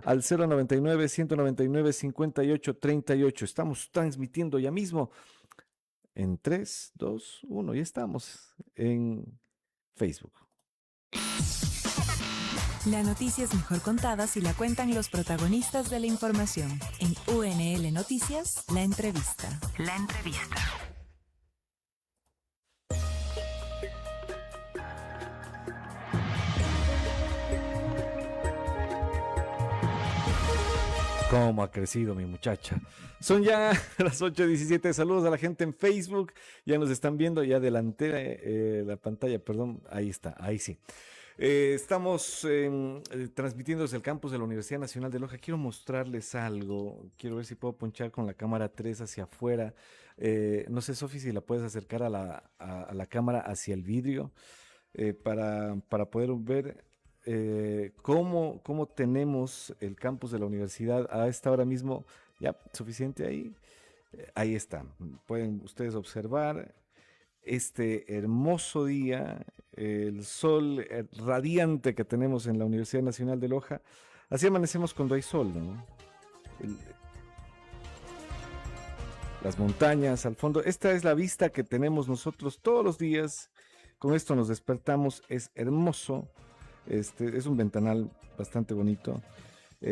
al 099-199-5838. Estamos transmitiendo ya mismo en 3, 2, 1. Ya estamos en Facebook. La noticia es mejor contada si la cuentan los protagonistas de la información. En UNL Noticias, la entrevista. La entrevista. ¿Cómo ha crecido mi muchacha? Son ya las 8:17. Saludos a la gente en Facebook. Ya nos están viendo. Ya adelanté la pantalla. Perdón. Ahí está. Ahí sí. Estamos transmitiendo desde el campus de la Universidad Nacional de Loja. Quiero mostrarles algo. Quiero ver si puedo ponchar con la cámara 3 hacia afuera. No sé, Sofi, si la puedes acercar a la cámara hacia el vidrio para poder ver cómo tenemos el campus de la universidad a esta hora mismo. Ya, suficiente ahí. Ahí está. Pueden ustedes observar este hermoso día, el sol radiante que tenemos en la Universidad Nacional de Loja. Así amanecemos cuando hay sol, ¿no? El- las montañas al fondo. Esta es la vista que tenemos nosotros todos los días. Con esto nos despertamos. Es hermoso. Es un ventanal bastante bonito.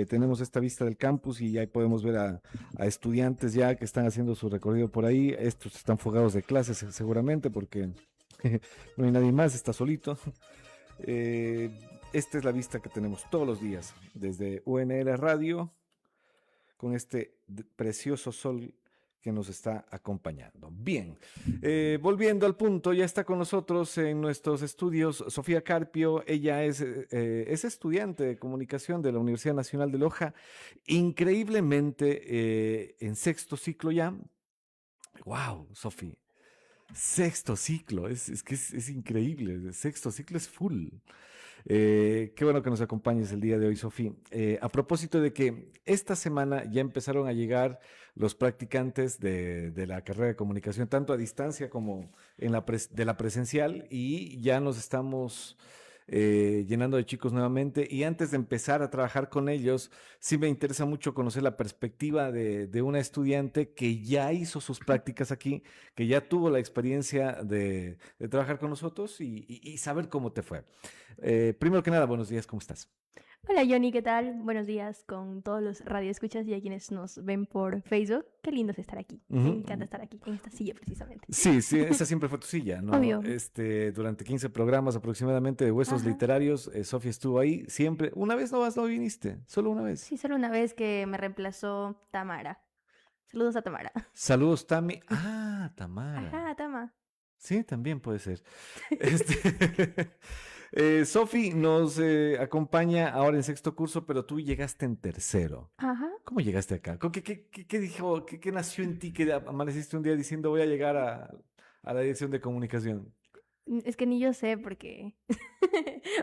Tenemos esta vista del campus y ahí podemos ver a estudiantes ya que están haciendo su recorrido por ahí. Estos están fugados de clases seguramente porque no hay nadie más, está solito. Eh, Esta es la vista que tenemos todos los días desde UNL Radio con este precioso sol que nos está acompañando. Bien, volviendo al punto, ya está con nosotros en nuestros estudios Sofía Carpio. Ella es estudiante de comunicación de la Universidad Nacional de Loja, increíblemente en sexto ciclo ya. ¡Wow, Sofía! Sexto ciclo, es que es increíble, el sexto ciclo es full. Qué bueno que nos acompañes el día de hoy, Sofía. A propósito de que esta semana ya empezaron a llegar los practicantes de la carrera de comunicación, tanto a distancia como de la presencial, y ya nos estamos llenando de chicos nuevamente. Y antes de empezar a trabajar con ellos, sí me interesa mucho conocer la perspectiva de una estudiante que ya hizo sus prácticas aquí, que ya tuvo la experiencia de trabajar con nosotros y saber cómo te fue. Primero que nada, buenos días, ¿cómo estás? Hola Johnny, ¿qué tal? Buenos días con todos los radioescuchas y a quienes nos ven por Facebook. Qué lindo es estar aquí. Me encanta estar aquí, en esta silla precisamente. Sí, sí, esa siempre fue tu silla, ¿no? Obvio. Durante 15 programas aproximadamente de Huesos Ajá. Literarios, Sofía estuvo ahí siempre. Una vez no viniste, solo una vez. Sí, solo una vez que me reemplazó Tamara. Saludos a Tamara. Saludos, Tami. Ah, Tamara. Ajá, Tama. Sí, también puede ser. Sofi nos acompaña ahora en sexto curso, pero tú llegaste en tercero. Ajá. ¿Cómo llegaste acá? ¿Qué dijo, qué nació en ti que amaneciste un día diciendo voy a llegar a la dirección de comunicación? Es que ni yo sé porque...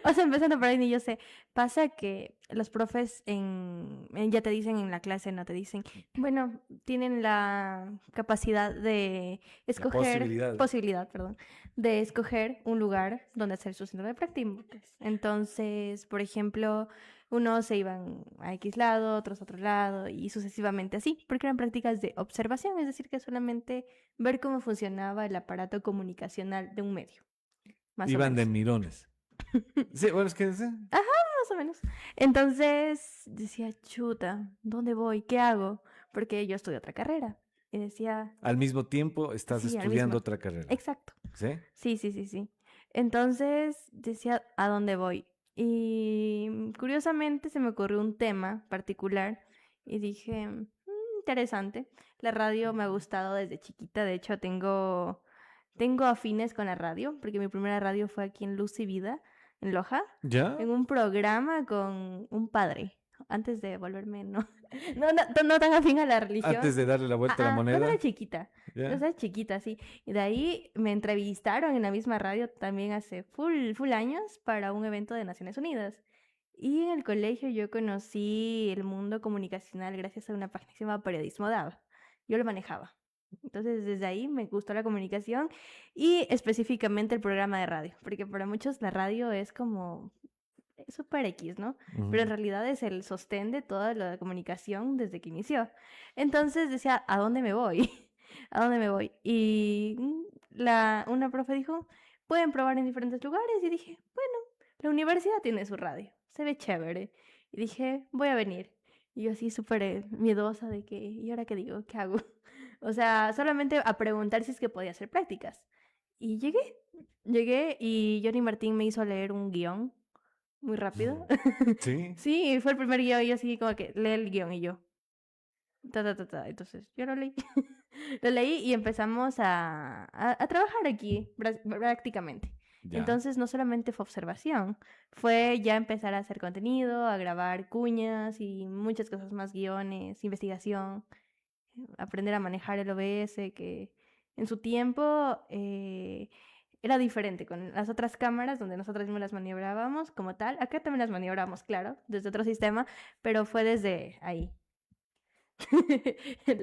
O sea, empezando por ahí, ni yo sé. Pasa que los profes ya te dicen en la clase, no te dicen, bueno, tienen la capacidad de escoger, posibilidad, perdón, de escoger un lugar donde hacer su centro de prácticas. Entonces, por ejemplo, unos se iban a X lado, otros a otro lado y sucesivamente así, porque eran prácticas de observación, es decir, que solamente ver cómo funcionaba el aparato comunicacional de un medio. Más Iban o de menos. mirones. Sí, bueno, es que... sí. Más o menos. Entonces decía, chuta, ¿dónde voy? ¿Qué hago? Porque yo estudio otra carrera. Y decía, Al mismo tiempo estás sí, al estudiando mismo. otra carrera. Exacto. ¿Sí? Sí. Entonces decía, ¿a dónde voy? Y curiosamente se me ocurrió un tema particular y dije, interesante. La radio me ha gustado desde chiquita. De hecho, tengo afines con la radio, porque mi primera radio fue aquí en Luz y Vida, en Loja, ¿Ya? en un programa con un padre, antes de volverme, no tan afín a la religión. Antes de darle la vuelta a la Cuando moneda. era chiquita, ¿Ya? o sea, chiquita, sí. Y de ahí me entrevistaron en la misma radio también hace full años para un evento de Naciones Unidas. Y en el colegio yo conocí el mundo comunicacional gracias a una página que se llama Periodismo DAB. Yo lo manejaba. Entonces desde ahí me gustó la comunicación y específicamente el programa de radio, porque para muchos la radio es como súper X, ¿no? Pero en Ujú. realidad es el sostén de toda la comunicación desde que inició. Entonces decía, ¿a dónde me voy? ¿A dónde me voy? Y una profe dijo, pueden probar en diferentes lugares. Y dije, bueno, la universidad tiene su radio, se ve chévere. Y dije, voy a venir. Y yo así súper miedosa de que, ¿y ahora qué digo? ¿Qué hago? O sea, solamente a preguntar si es que podía hacer prácticas. Y llegué y Johnny Martín me hizo leer un guión muy rápido. Sí. Sí, fue el primer guión y yo así como que lee el guión y yo. Ta, ta, ta, ta. Entonces yo lo leí. Lo leí y empezamos a trabajar aquí prácticamente. Ya. Entonces no solamente fue observación, fue ya empezar a hacer contenido, a grabar cuñas y muchas cosas más, guiones, investigación, aprender a manejar el OBS, que en su tiempo era diferente con las otras cámaras donde nosotros mismos las maniobrábamos como tal. Acá también las maniobramos, claro, desde otro sistema, pero fue desde ahí.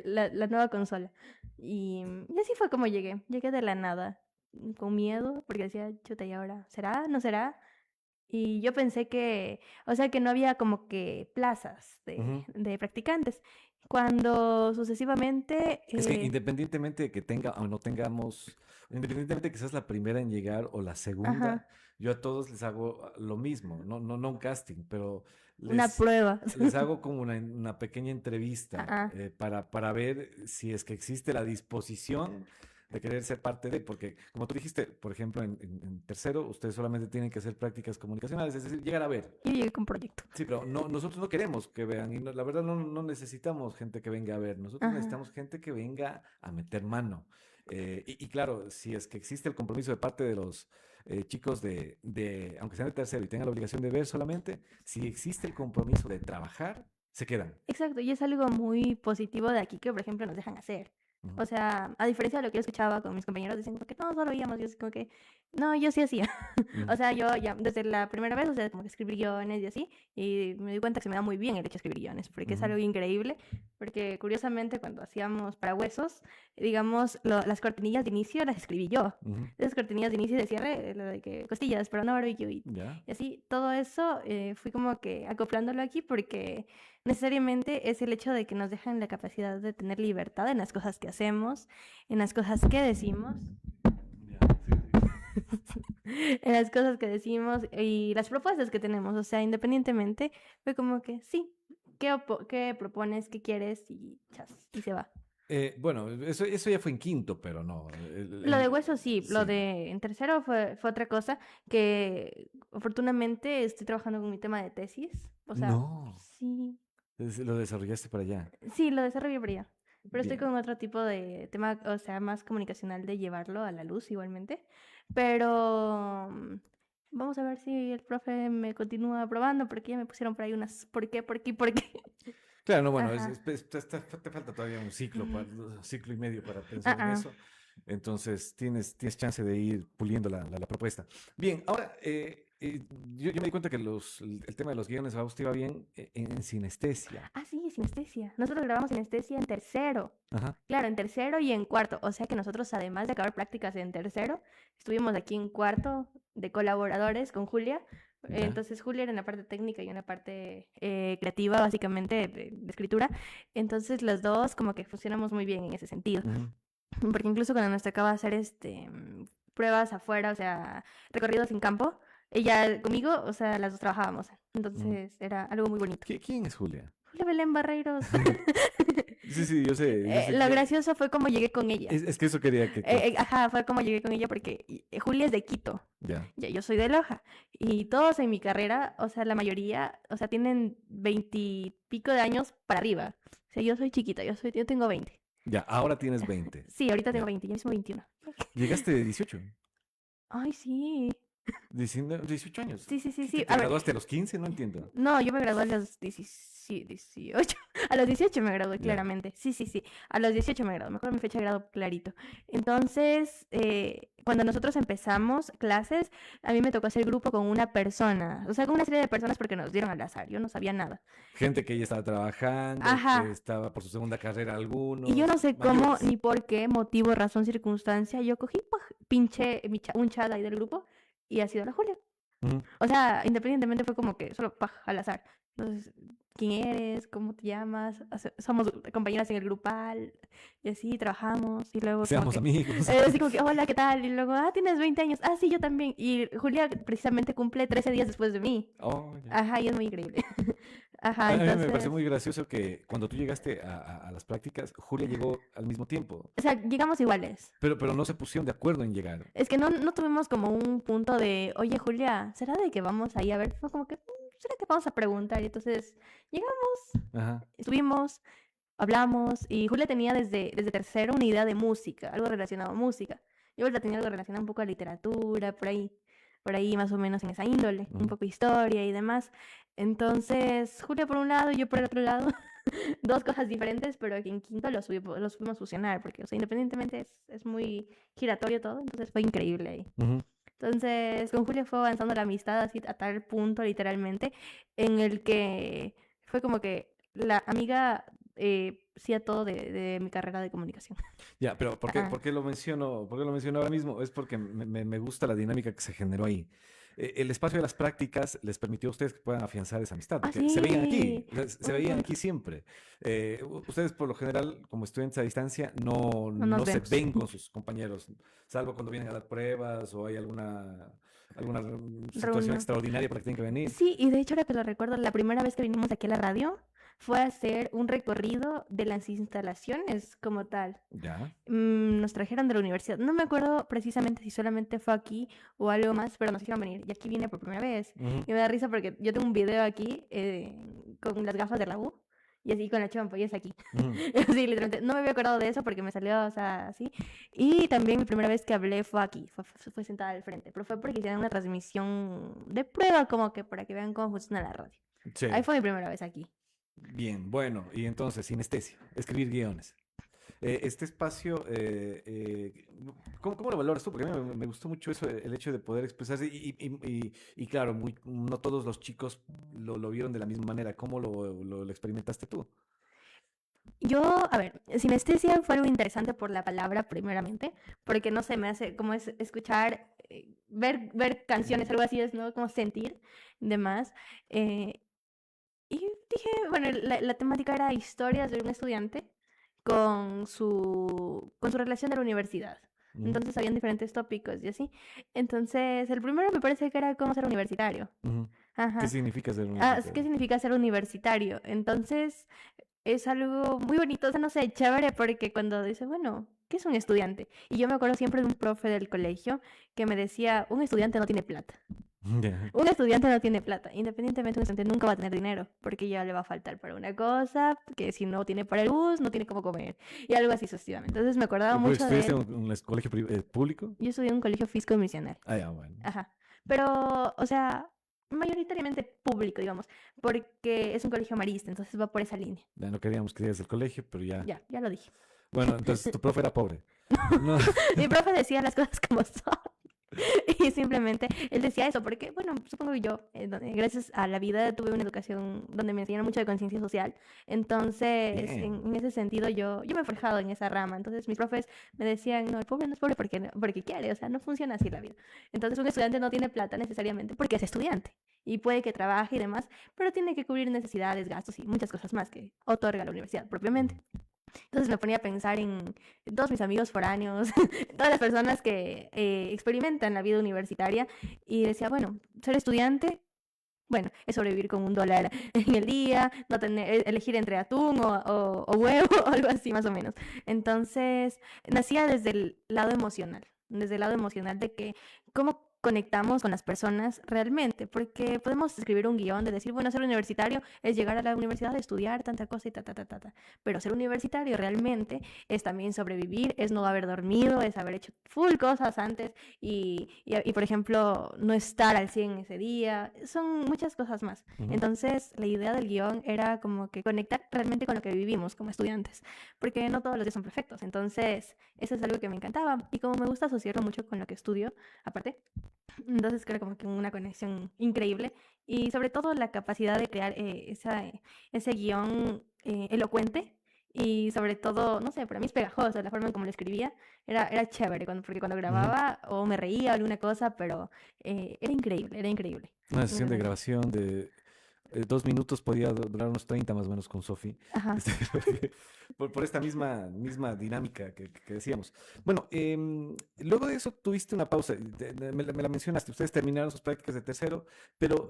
La nueva consola. Y así fue como llegué. Llegué de la nada, con miedo, porque decía, chuta, ¿y ahora? ¿Será? ¿No será? Y yo pensé que, o sea, que no había como que plazas Ujú. de practicantes. Cuando sucesivamente, Es que independientemente de que tenga o no tengamos, independientemente de que seas la primera en llegar o la segunda, ajá, yo a todos les hago lo mismo, no un casting, pero una les, prueba. les hago como una pequeña entrevista Ah, para ver si es que existe la disposición de querer ser parte de, porque como tú dijiste, por ejemplo, en tercero, ustedes solamente tienen que hacer prácticas comunicacionales, es decir, llegar a ver. yo llegué con proyecto. Sí, pero no, nosotros no queremos que vean, y la verdad no necesitamos gente que venga a ver, nosotros Ajá. necesitamos gente que venga a meter mano. Y claro, si es que existe el compromiso de parte de los chicos aunque sean de tercero y tengan la obligación de ver solamente, si existe el compromiso de trabajar, se quedan. Exacto, y es algo muy positivo de aquí que, por ejemplo, nos dejan hacer. Ujú, O sea, a diferencia de lo que yo escuchaba con mis compañeros, dicen como que no, solo veíamos, yo así como que, no, yo sí hacía. ujú, O sea, yo ya desde la primera vez, o sea, como que escribí guiones y así, y me di cuenta que se me da muy bien el hecho de escribir guiones, porque es ujú, algo increíble, porque curiosamente cuando hacíamos para huesos, digamos, las cortinillas de inicio las escribí yo. ujú. Esas cortinillas de inicio y de cierre, lo de que costillas, pero no barbecue Ya. y así, todo eso fui como que acoplándolo aquí porque necesariamente es el hecho de que nos dejan la capacidad de tener libertad en las cosas que hacemos, en las cosas que decimos, Ya, sí. en las cosas que decimos y las propuestas que tenemos. O sea, independientemente, fue como que sí, ¿qué propones? ¿Qué quieres? Y chas, y se va. Bueno, eso ya fue en quinto, pero no. Lo de hueso sí, lo Sí. de en tercero fue otra cosa que afortunadamente estoy trabajando con mi tema de tesis. O sea, No, sí. lo desarrollaste para allá. Sí, lo desarrollo por allá. Pero estoy Bien. con otro tipo de tema, o sea, más comunicacional de llevarlo a la luz igualmente. Pero vamos a ver si el profe me continúa aprobando, porque ya me pusieron por ahí unas ¿por qué, por qué, por qué? Claro, no, bueno, Ajá. te falta todavía un ciclo, ciclo y medio para Ah, pensar en ah. eso. Entonces, tienes chance de ir puliendo la propuesta. Bien, ahora, yo me di cuenta que el tema de los guiones a vos te iba bien en sinestesia. Ah, sí, sinestesia. Nosotros grabamos sinestesia en tercero. Ajá. Claro, en tercero y en cuarto. O sea que nosotros, además de acabar prácticas en tercero, estuvimos aquí en cuarto de colaboradores con Julia. Ya. Entonces Julia era en la parte técnica y en la parte creativa, básicamente, de escritura. Entonces los dos como que funcionamos muy bien en ese sentido. Ujú. Porque incluso cuando nos tocaba hacer pruebas afuera, o sea, recorridos en campo, ella conmigo, o sea, las dos trabajábamos. Ujú. Entonces era algo muy bonito. ¿Quién es Julia? Julia Belén Barreiros. Sí, sí, yo sé Lo gracioso fue como llegué con ella. es que eso quería que cuentes. Ajá, fue como llegué con ella porque Julia es de Quito, Ya. ya yo soy de Loja. Y todos en mi carrera, o sea, la mayoría, o sea, tienen 20 y pico de años para arriba. O sea, yo soy chiquita, yo tengo 20. Ya, ahora tienes 20. Sí, ahorita tengo Ya. 20, ya mismo 21. Llegaste de 18. Ay, sí. 18 años. Sí, sí, sí, ¿Qué, sí. te A ver, graduaste a los 15? No entiendo. no, yo me gradué a los 18. A los 18 me gradué, Ya. claramente. Sí, sí, sí. A los 18 me gradué. Mejor mi fecha de grado clarito. Entonces, cuando nosotros empezamos clases, a mí me tocó hacer grupo con una persona. O sea, con una serie de personas porque nos dieron al azar. Yo no sabía nada. Gente que ya estaba trabajando, que Ajá. estaba por su segunda carrera algunos, Y yo no sé cómo, mayores. ni por qué, motivo, razón, circunstancia, yo cogí, pinché un chat ahí del grupo y ha sido la Julia. Ujú. O sea, independientemente fue como que solo al azar. Entonces, ¿quién eres? ¿Cómo te llamas? Somos compañeras en el grupal y así trabajamos y luego como Seamos que, amigos. así como que, hola, ¿qué tal? Y luego, tienes 20 años. Ah, sí, yo también. Y Julia precisamente cumple 13 días después de mí. Oh, ya. Ajá, y es muy increíble. Ajá, A mí me pareció entonces, muy gracioso que cuando tú llegaste a las prácticas, Julia llegó al mismo tiempo, o sea, llegamos iguales. pero no se pusieron de acuerdo en llegar. Es que no tuvimos como un punto de, oye, Julia, ¿será de que vamos ahí a ver? Fue como que, ¿será que vamos a preguntar? Y entonces llegamos, Ajá. estuvimos, hablamos, y Julia tenía desde tercero una idea de música, algo relacionado a música. Yo la tenía algo relacionado un poco a literatura, por ahí más o menos en esa índole, un Ujú. poco historia y demás. Entonces, Julia por un lado y yo por el otro lado, dos cosas diferentes, pero que en quinto los fuimos fusionar, porque, o sea, independientemente es muy giratorio todo, entonces fue increíble ahí. Ujú. Entonces, con Julia fue avanzando la amistad así a tal punto, literalmente, en el que fue como que la amiga hacía todo de mi carrera de comunicación. Ya, pero Ah, por qué lo menciono? ¿Por qué lo menciono ahora mismo? Es porque me gusta la dinámica que se generó ahí. El espacio de las prácticas les permitió a ustedes que puedan afianzar esa amistad, porque se veían aquí, sí. se veían aquí siempre. Ustedes por lo general, como estudiantes a distancia, No nos no se vemos. ven con sus compañeros, salvo cuando vienen a dar pruebas o hay alguna situación Reunión. extraordinaria para que tienen que venir. Sí, y de hecho ahora que lo recuerdo, la primera vez que vinimos aquí a la radio fue a hacer un recorrido de las instalaciones como tal. Ya. Nos trajeron de la universidad. No me acuerdo precisamente si solamente fue aquí o algo más, pero nos hicieron venir. Y aquí vine por primera vez. Ujú. Y me da risa porque yo tengo un video aquí con las gafas de la U y así con la chompa y es aquí. Ujú. Sí, literalmente. No me había acordado de eso porque me salió, o sea, así. Y también mi primera vez que hablé fue aquí, fue sentada al frente. Pero fue porque hicieron una transmisión de prueba, como que para que vean cómo funciona la radio. Ahí Sí. fue mi primera vez aquí. Bien, bueno, y entonces, sinestesia, escribir guiones. Este espacio, cómo lo valoras tú? Porque a mí me gustó mucho eso, el hecho de poder expresarse y claro, no todos los chicos lo vieron de la misma manera. ¿Cómo lo experimentaste tú? Yo, a ver, sinestesia fue algo interesante por la palabra, primeramente, porque no se me hace como es escuchar, ver canciones, algo así es, ¿no? Como sentir, demás. Eh, y dije, bueno, la temática era historias de un estudiante con su relación de la universidad. Ujú, Entonces habían diferentes tópicos y así. Entonces, el primero me parece que era cómo ser universitario. ujú. ¿Qué Ajá. significa ser ¿Qué universitario? significa ser universitario? Entonces, es algo muy bonito, o sea, no sé, chévere, porque cuando dice, bueno, ¿qué es un estudiante? Y yo me acuerdo siempre de un profe del colegio que me decía, un estudiante no tiene plata. Ya. Un estudiante no tiene plata. Independientemente, un estudiante nunca va a tener dinero, porque ya le va a faltar para una cosa, que si no tiene para el bus, no tiene cómo comer, y algo así sucesivamente. Entonces me acordaba ¿Pero mucho de estudiaste él. en un colegio público? Yo estudié en un colegio fisco misional. Ah, ya, bueno. Ajá. Pero, o sea, mayoritariamente público, digamos, porque es un colegio marista, entonces va por esa línea. Ya no queríamos que digas el colegio, pero ya. Ya lo dije. Bueno, entonces tu profe era pobre. No. Mi profe decía las cosas como son. Y simplemente él decía eso, porque, bueno, supongo que yo, gracias a la vida, tuve una educación donde me enseñaron mucho de conciencia social. Entonces, Bien. en ese sentido, yo me he forjado en esa rama. Entonces, mis profes me decían, no, el pobre no es pobre porque, porque quiere, o sea, no funciona así la vida. Entonces, un estudiante no tiene plata necesariamente porque es estudiante y puede que trabaje y demás, pero tiene que cubrir necesidades, gastos y muchas cosas más que otorga la universidad propiamente. Entonces me ponía a pensar en todos mis amigos foráneos, todas las personas que experimentan la vida universitaria y decía, bueno, ser estudiante, bueno, es sobrevivir con $1 en el día, no tener, elegir entre atún o huevo o algo así más o menos. Entonces nacía desde el lado emocional de que cómo conectamos con las personas realmente, porque podemos escribir un guión de decir, bueno, ser universitario es llegar a la universidad, estudiar tanta cosa y ta. Pero ser universitario realmente es también sobrevivir, es no haber dormido, es haber hecho full cosas antes y por ejemplo, no estar al 100 ese día. Son muchas cosas más. Ujú. Entonces, la idea del guión era como que conectar realmente con lo que vivimos como estudiantes, porque no todos los días son perfectos. Entonces, eso es algo que me encantaba y como me gusta asociarlo mucho con lo que estudio, aparte. Entonces creo como que una conexión increíble y sobre todo la capacidad de crear ese guión elocuente Y sobre todo, no sé, para mí es pegajoso la forma en cómo lo escribía. Era chévere, porque cuando grababa o me reía alguna cosa, pero era increíble, era increíble. Una De sesión de verdad. grabación de 2 minutos podía durar unos 30 más o menos con Sofi. Ajá. Este, por esta misma dinámica que decíamos. Bueno, luego de eso tuviste una pausa, me la mencionaste, ustedes terminaron sus prácticas de tercero, pero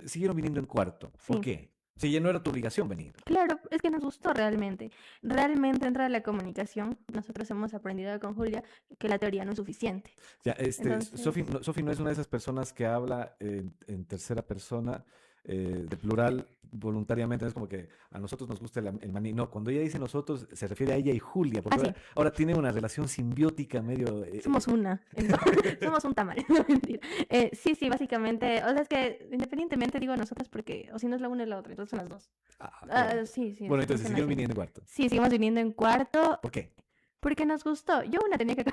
siguieron viniendo en cuarto. ¿Por Sí. qué? Si ya no era tu obligación venir. Claro, es que nos gustó realmente. Realmente dentro de la comunicación, nosotros hemos aprendido con Julia que la teoría no es suficiente. Ya, Entonces, Sofi no es una de esas personas que habla en tercera persona, de plural, voluntariamente. No es como que a nosotros nos gusta el maní. No, cuando ella dice nosotros, se refiere a ella y Julia, porque así, ahora tienen una relación simbiótica medio. somos una. Somos un tamal, no mentira. Sí, sí, básicamente. O sea, es que independientemente digo nosotras porque, o si no es la una es la otra, entonces son las dos. Qué bueno. Sí, sí, Bueno, entonces funciona siguieron así. viniendo en cuarto. Sí, seguimos viniendo en cuarto ¿Por qué? porque nos gustó. Yo, una, tenía que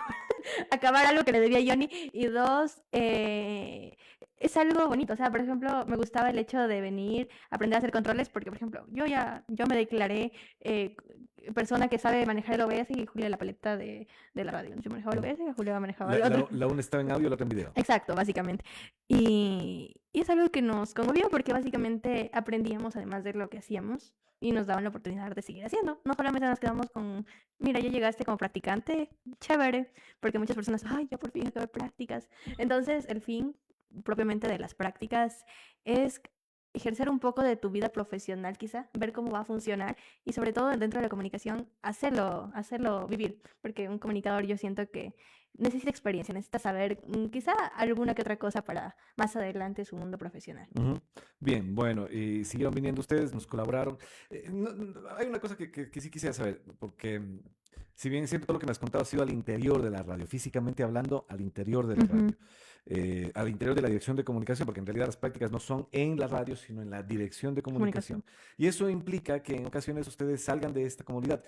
acabar algo que le debía a Johnny. Y dos, es algo bonito. O sea, por ejemplo, me gustaba el hecho de venir, aprender a hacer controles, porque, por ejemplo, yo me declaré persona que sabe manejar el OBS y Julia la paleta de la radio. Yo manejaba el Mm. OBS y Julia manejaba La, el la, otro. la una estaba en audio, la otra en video. Exacto, básicamente. Y es algo que nos conmovió porque básicamente aprendíamos además de lo que hacíamos y nos daban la oportunidad de seguir haciendo. No solamente nos quedamos con, mira, ya llegaste como practicante, chévere, porque muchas personas, ay, ya por fin acabé prácticas. Entonces, el fin propiamente de las prácticas es ejercer un poco de tu vida profesional quizá, ver cómo va a funcionar y sobre todo dentro de la comunicación, hacerlo vivir, porque un comunicador yo siento que necesita experiencia, necesita saber quizá alguna que otra cosa para más adelante su mundo profesional. Ujú. Bien, bueno, y siguieron viniendo ustedes, nos colaboraron. Hay una cosa que sí quisiera saber, porque si bien es cierto todo lo que me has contado ha sido al interior de la radio, físicamente hablando, al interior de la Ujú. radio, al interior de la dirección de comunicación, porque en realidad las prácticas no son en la radio, sino en la dirección de comunicación. Comunicación. Y eso implica que en ocasiones ustedes salgan de esta comunidad.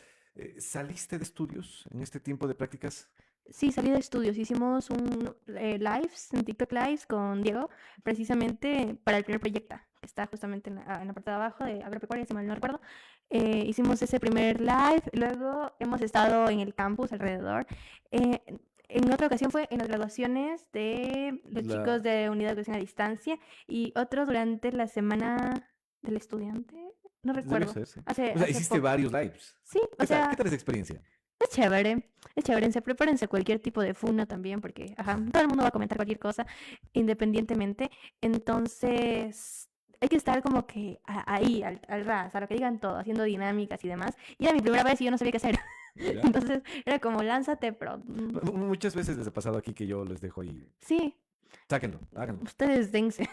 ¿Saliste de estudios en este tiempo de prácticas? Sí, salí de estudios. Hicimos un lives, en TikTok Lives con Diego, precisamente para el primer proyecto, que está justamente en la parte de abajo de Agropecuaria, si mal no recuerdo. Hicimos ese primer live, luego hemos estado en el campus alrededor. Eh, en otra ocasión fue en las graduaciones de los chicos La, de Unidad de Educación a Distancia y otro durante la semana del estudiante. No Debió recuerdo. ser, sí. Hace, O sea, hace hiciste poco. varios lives. Sí, o Qué sea, tal esa experiencia? es chévere, es chévere. Prepárense cualquier tipo de funa también, porque ajá, todo el mundo va a comentar cualquier cosa, independientemente. Entonces, hay que estar como que ahí, al ras, a lo que digan todo, haciendo dinámicas y demás. Y era mi primera vez y yo no sabía qué hacer. ¿Ya? Entonces, era como, lánzate, pero Muchas veces les ha pasado aquí que yo les dejo y sí, sáquenlo, háganlo. ustedes dense,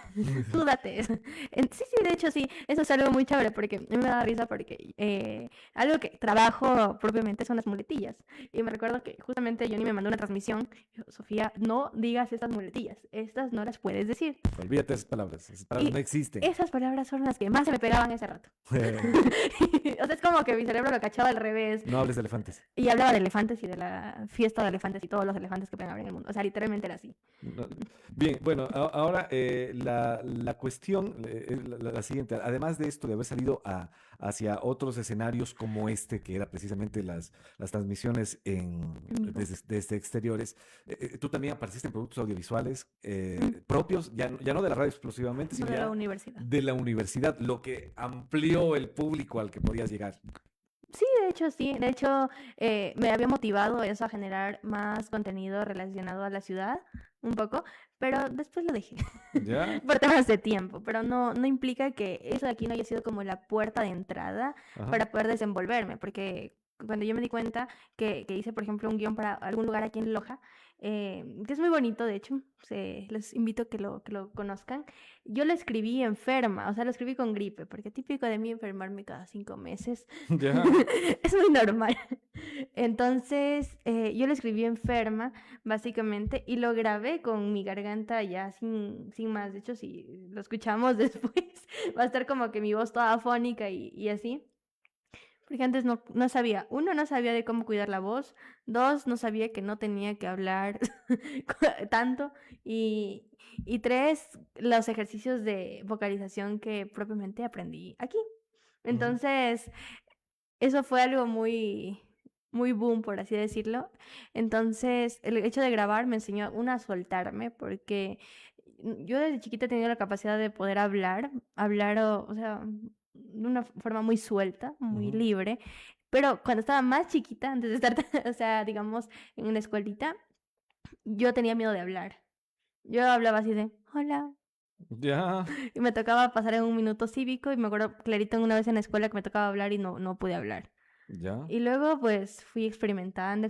tú date. Sí, sí, de hecho sí, eso es algo muy chévere porque a mí me da risa porque algo que trabajo propiamente son las muletillas. Y me recuerdo que justamente Johnny me mandó una transmisión, dijo, Sofía, no digas estas muletillas, estas no las puedes decir. Olvídate de esas palabras Y no existen. esas palabras son las que más se me pegaban ese rato. O sea, es como que mi cerebro lo cachaba al revés No hables de elefantes. y hablaba de elefantes y de la fiesta de elefantes y todos los elefantes que pueden haber en el mundo. O sea, literalmente era así. Bien, bueno, ahora la cuestión es la siguiente. Además de esto, de haber salido hacia otros escenarios como este, que era precisamente las transmisiones En vivo. desde exteriores, tú también apareciste en productos audiovisuales Mm, propios, ya no de la radio exclusivamente, no sino de la ya universidad. de la universidad, lo que amplió el público al que podías llegar. Sí, de hecho, sí. De hecho, me había motivado eso a generar más contenido relacionado a la ciudad, un poco, pero después lo dejé ¿Ya? por temas de tiempo. Pero no implica que eso de aquí no haya sido como la puerta de entrada Ajá. para poder desenvolverme, porque cuando yo me di cuenta que hice, por ejemplo, un guión para algún lugar aquí en Loja, que es muy bonito, de hecho, les invito a que lo conozcan. Yo lo escribí enferma, o sea, lo escribí con gripe, porque típico de mí enfermarme cada 5 meses. Ya. Es muy normal. Entonces, yo lo escribí enferma, básicamente, y lo grabé con mi garganta ya sin más. De hecho, si lo escuchamos después, va a estar como que mi voz toda afónica y así. Porque antes no sabía, uno, no sabía de cómo cuidar la voz, dos, no sabía que no tenía que hablar tanto, y tres, los ejercicios de vocalización que propiamente aprendí aquí. Ujú. Entonces, eso fue algo muy, muy boom, por así decirlo. Entonces, el hecho de grabar me enseñó, a soltarme, porque yo desde chiquita he tenido la capacidad de poder hablar, o sea, de una forma muy suelta, muy Ujú. libre. Pero cuando estaba más chiquita, antes de estar, o sea, digamos, en una escuelita, yo tenía miedo de hablar. Yo hablaba así de, hola. Ya, Y me tocaba pasar en un minuto cívico y me acuerdo clarito en una vez en la escuela que me tocaba hablar y no pude hablar. ya. Y luego pues fui experimentando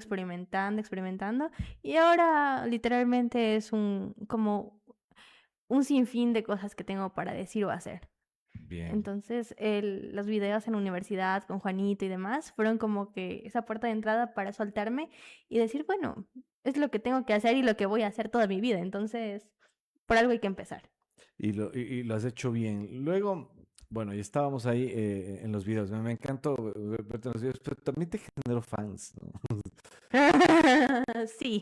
y ahora literalmente es como un sinfín de cosas que tengo para decir o hacer. Bien. Entonces, los videos en la universidad con Juanito y demás fueron como que esa puerta de entrada para soltarme y decir, bueno, es lo que tengo que hacer y lo que voy a hacer toda mi vida. Entonces, por algo hay que empezar. Y lo has hecho bien. Luego, bueno, y estábamos ahí en los videos. Me encantó verte en los videos, pero también te generó fans, ¿no? Sí.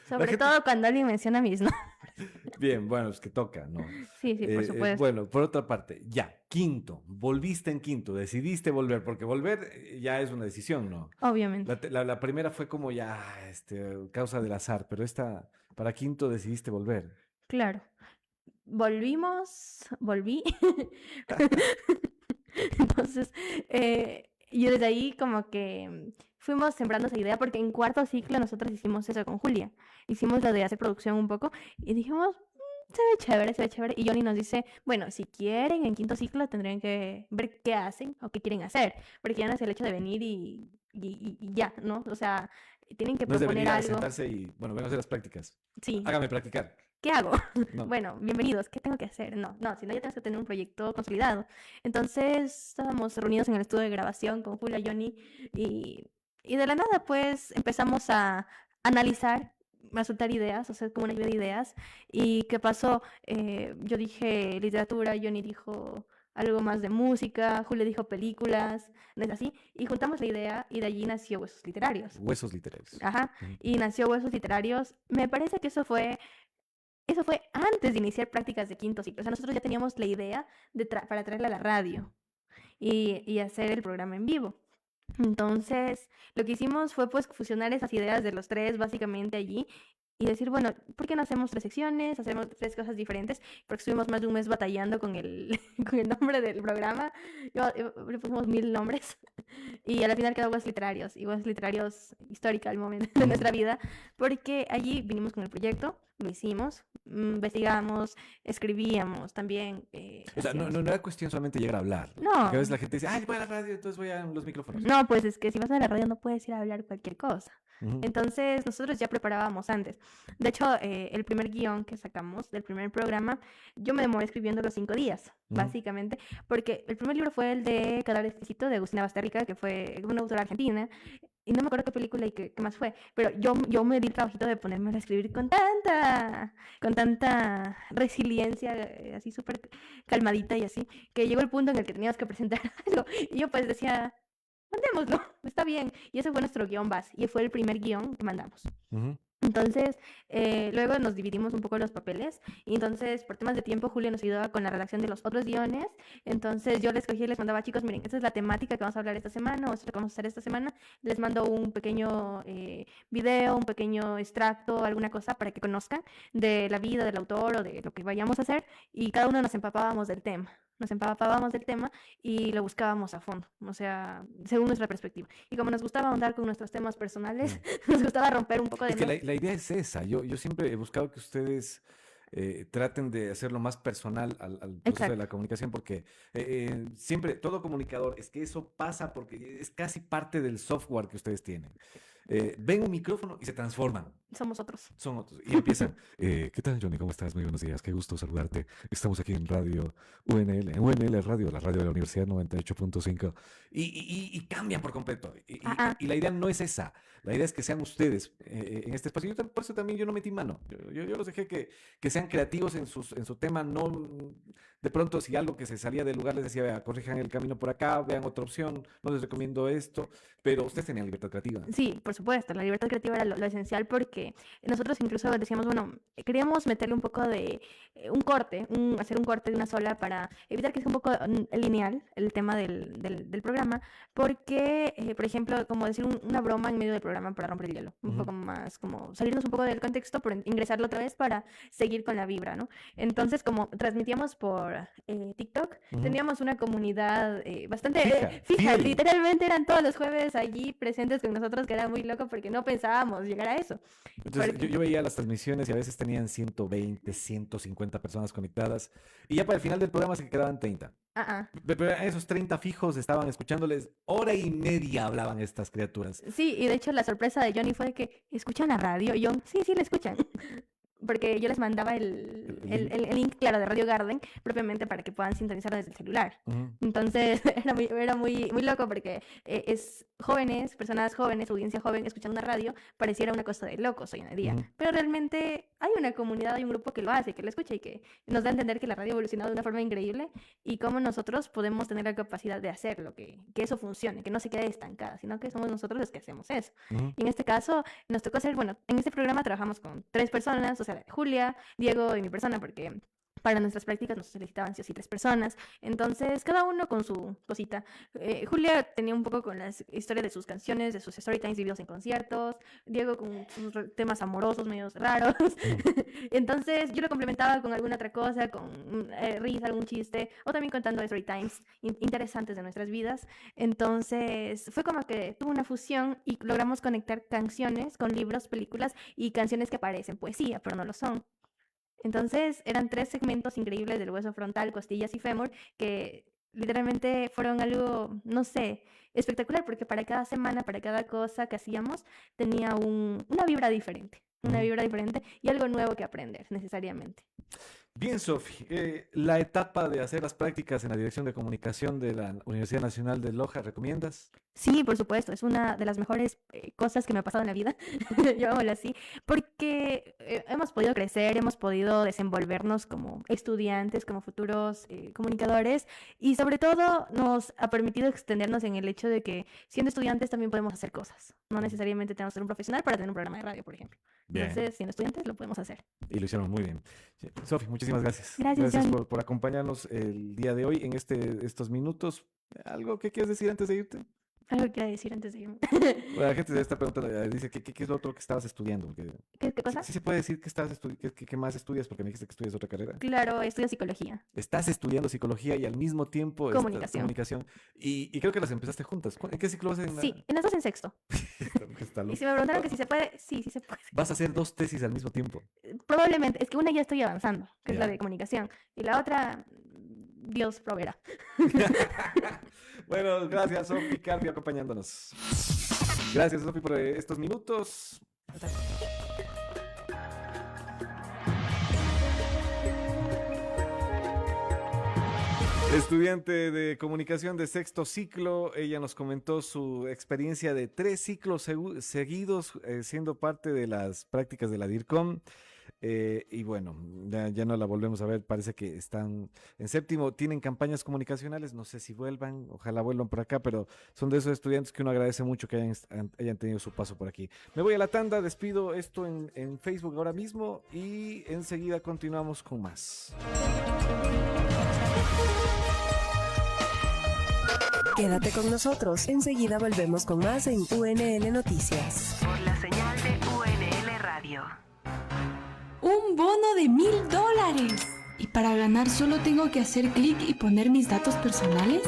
La Sobre gente, todo cuando alguien menciona mis nombres. bien, bueno, es que toca, ¿no? Sí, sí, por supuesto. Bueno, por otra parte, ya, quinto, volviste en quinto, decidiste volver, porque volver ya es una decisión, ¿no? Obviamente. La primera fue como ya, causa del azar, pero esta, para quinto decidiste volver. Claro. Volví. Entonces, yo desde ahí como que fuimos sembrando esa idea porque en cuarto ciclo nosotros hicimos eso con Julia. Hicimos lo de hacer producción un poco y dijimos, se ve chévere, se ve chévere. Y Johnny nos dice, bueno, si quieren en quinto ciclo tendrían que ver qué hacen o qué quieren hacer, porque ya no es el hecho de venir y ya, ¿no? O sea, tienen que No es de proponer venir a algo. sentarse y, bueno, vengo a hacer las prácticas. Sí, Hágame practicar. ¿qué hago? No. Bueno, bienvenidos, ¿qué tengo que hacer? No, si no ya tienes que tener un proyecto consolidado. Entonces estábamos reunidos en el estudio de grabación con Julia, Johnny y de la nada pues empezamos a analizar, a soltar ideas, o sea, como una lluvia de ideas. ¿Y qué pasó? Yo dije literatura, Johnny dijo algo más de música, Julia dijo películas, ¿no es así? Y juntamos la idea y de allí nació Huesos Literarios. Huesos literarios. Ajá, Ujú. y nació Huesos Literarios. Me parece que eso fue antes de iniciar prácticas de quinto ciclo. O sea, nosotros ya teníamos la idea para traerla a la radio y hacer el programa en vivo. Entonces, lo que hicimos fue pues fusionar esas ideas de los tres básicamente allí y decir, bueno, ¿por qué no hacemos tres secciones? Hacemos tres cosas diferentes, porque estuvimos más de un mes batallando con el, con el nombre del programa. Le pusimos 1000 nombres y al final quedó Huesos Literarios y Huesos Literarios histórica al momento de nuestra vida, porque allí vinimos con el proyecto, lo hicimos, investigamos, escribíamos también. O sea, no era cuestión solamente llegar a hablar. No. Porque a veces la gente dice, ay, voy a la radio, entonces voy a los micrófonos. No, pues es que si vas a la radio no puedes ir a hablar cualquier cosa. Ujú. Entonces nosotros ya preparábamos antes. De hecho, el primer guión que sacamos del primer programa, yo me demoré escribiendo los 5 días, básicamente, porque el primer libro fue el de Cadáver Exquisito de Agustina Basterrica, que fue una autora argentina, y no me acuerdo qué película y qué más fue, pero yo me di el trabajito de ponerme a escribir con tanta resiliencia, así súper calmadita y así, que llegó el punto en el que teníamos que presentar algo, y yo pues decía, mandémoslo, está bien. Y ese fue nuestro guión base. Y fue el primer guión que mandamos. Ujú. Entonces, luego nos dividimos un poco los papeles. Y entonces, por temas de tiempo, Julio nos ayudaba con la redacción de los otros guiones. Entonces, yo les cogí y les mandaba, chicos, miren, esta es la temática que vamos a hablar esta semana, o esto es lo que vamos a hacer esta semana. Les mando un pequeño video, un pequeño extracto, alguna cosa para que conozcan de la vida del autor o de lo que vayamos a hacer. Y cada uno nos empapábamos del tema. Nos empapábamos del tema y lo buscábamos a fondo, o sea, según nuestra perspectiva. Y como nos gustaba ahondar con nuestros temas personales, nos gustaba romper un poco de... Es que la idea es esa. Yo siempre he buscado que ustedes traten de hacerlo más personal al proceso de Exacto. la comunicación, porque siempre, todo comunicador, es que eso pasa porque es casi parte del software que ustedes tienen. Ven un micrófono y se transforman. Somos otros. Son otros. Y empiezan. ¿Qué tal, Johnny? ¿Cómo estás? Muy buenos días. Qué gusto saludarte. Estamos aquí en Radio UNL, en UNL Radio, la radio de la Universidad 98.5. Y cambian por completo. Y la idea no es esa. La idea es que sean ustedes en este espacio. Por eso también yo no metí mano. Yo los dejé que sean creativos en su tema. No, de pronto, si algo que se salía del lugar les decía, vea, corrijan el camino por acá, vean otra opción, no les recomiendo esto. Pero ustedes tenían libertad creativa. Sí, por supuesto, la libertad creativa era lo esencial porque nosotros incluso decíamos, bueno, queríamos meterle un poco de un corte, hacer un corte de una sola para evitar que sea un poco lineal el tema del programa, porque, por ejemplo, como decir una broma en medio del programa para romper el hielo, un poco más como salirnos un poco del contexto, pero ingresarlo otra vez para seguir con la vibra, ¿no? Entonces, como transmitíamos por TikTok, teníamos una comunidad bastante fija, fiel. literalmente eran todos los jueves allí presentes con nosotros, que era muy loco porque no pensábamos llegar a eso. Entonces, Porque- yo veía las transmisiones y a veces tenían 120, 150 personas conectadas. Y ya para el final del programa se quedaban 30. Pero esos 30 fijos estaban escuchándoles hora y media hablaban estas criaturas. Sí, y de hecho la sorpresa de Johnny fue que escuchan la radio. Y yo, sí, la escuchan. Porque yo les mandaba el link, claro, de Radio Garden, propiamente para que puedan sintonizarlo desde el celular. Ujú. Entonces era muy loco porque es jóvenes, personas jóvenes, audiencia joven, escuchando una radio, pareciera una cosa de locos hoy en día. Ujú. Pero realmente hay una comunidad, hay un grupo que lo hace, que lo escucha y que nos da a entender que la radio ha evolucionado de una forma increíble y cómo nosotros podemos tener la capacidad de hacerlo, que eso funcione, que no se quede estancada, sino que somos nosotros los que hacemos eso. Ujú. Y en este caso nos tocó hacer, bueno, en este programa trabajamos con 3 personas, o sea, Julia, Diego y mi persona, porque para nuestras prácticas nos solicitaban sí o sí 3 personas. Entonces, cada uno con su cosita. Julia tenía un poco con la historia de sus canciones, de sus story times vividos en conciertos. Diego con sus temas amorosos, medios raros. Entonces, yo lo complementaba con alguna otra cosa, con risa, algún chiste, o también contando story times interesantes de nuestras vidas. Entonces, fue como que tuvo una fusión y logramos conectar canciones con libros, películas y canciones que parecen poesía, pero no lo son. Entonces eran 3 segmentos increíbles del hueso frontal, costillas y fémur que literalmente fueron algo, no sé, espectacular porque para cada semana, para cada cosa que hacíamos tenía una vibra diferente, y algo nuevo que aprender necesariamente. Bien, Sofi, la etapa de hacer las prácticas en la Dirección de Comunicación de la Universidad Nacional de Loja, ¿recomiendas? Sí, por supuesto, es una de las mejores cosas que me ha pasado en la vida, llamémoslo así, porque hemos podido crecer, hemos podido desenvolvernos como estudiantes, como futuros comunicadores y sobre todo nos ha permitido extendernos en el hecho de que siendo estudiantes también podemos hacer cosas, no necesariamente tenemos que ser un profesional para tener un programa de radio, por ejemplo. Bien. Entonces, siendo estudiantes lo podemos hacer. Y lo hicieron muy bien. Sí, Sofi, muchísimas gracias. Gracias, Johnny. por acompañarnos el día de hoy en estos minutos. ¿Algo que quieras decir antes de irte? Algo quiero decir antes de irme. Bueno, la gente se está preguntando, dice, ¿qué es lo otro que estabas estudiando? Porque, ¿Qué cosa? ¿sí se puede decir que estabas qué más estudias? Porque me dijiste que estudias otra carrera. Claro, estudio psicología. Estás estudiando psicología y al mismo tiempo Comunicación. Y creo que las empezaste juntas. ¿En qué ciclo vas en Sí, en las dos en sexto. Esta mujer está Y loca. si me preguntaron que si se puede, sí se puede. Vas a hacer 2 tesis al mismo tiempo. Probablemente, es que una ya estoy avanzando, que es la Ya. de comunicación, y la otra, Dios proveerá. Bueno, gracias, Sofi Carpio, acompañándonos. Gracias, Sofi, por estos minutos. Estudiante de comunicación de sexto ciclo, ella nos comentó su experiencia de 3 ciclos seguidos siendo parte de las prácticas de la DIRCOM. Y bueno, ya no la volvemos a ver, parece que están en séptimo, tienen campañas comunicacionales, no sé si vuelvan, ojalá vuelvan por acá, pero son de esos estudiantes que uno agradece mucho que hayan tenido su paso por aquí. Me voy a la tanda, despido esto en Facebook ahora mismo y enseguida continuamos con más. Quédate con nosotros, enseguida volvemos con más en UNL Noticias. Por la señal de UNL Radio. ¡Un bono de $1000! ¿Y para ganar solo tengo que hacer clic y poner mis datos personales?